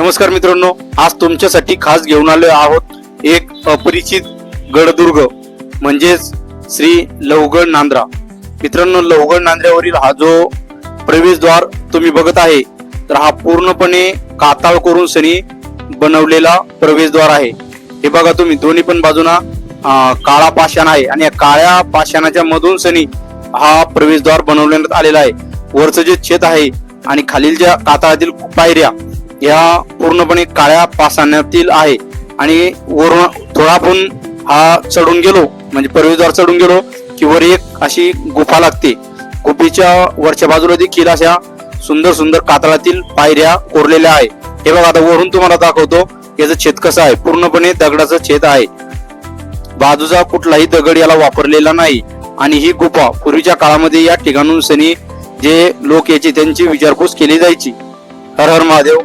नमस्कार मित्रांनो, आज तुमच्यासाठी खास घेऊन आलो आहोत एक अपरिचित गडदुर्ग म्हणजेच श्री लवगड नांद्रा। मित्रांनो, लवगड नांद्र्यावरील हा जो प्रवेशद्वार तुम्ही बघत आहे तर हा पूर्णपणे काताळ करून सनी बनवलेला प्रवेशद्वार आहे। हे बघा तुम्ही, दोन्ही पण बाजूना काळा पाषाण आहे आणि या काळ्या पाषाणाच्या मधून सनी हा प्रवेशद्वार बनवण्यात आलेला आहे। वरचं जे छत आहे आणि खालील ज्या कातळातील पायऱ्या या पूर्णपणे काळ्या पाषाणातील आहे आणि वरून थोडा आपण हा चढून गेलो म्हणजे प्रवेशद्वार चढून गेलो की वर एक अशी गुफा लागते। गुफेच्या वरच्या बाजूला देखील अशा सुंदर सुंदर कातळातील पायऱ्या कोरलेल्या आहे। हे बघा, आता वरून तुम्हाला दाखवतो याचं छत कसं आहे। पूर्णपणे दगडाचं छत आहे, बाजूचा कुठलाही दगड याला वापरलेला नाही आणि ही गुफा पूर्वीच्या काळामध्ये या ठिकाणून सनी जे लोक यायचे त्यांची विचारपूस केली जायची। हर हर महादेव।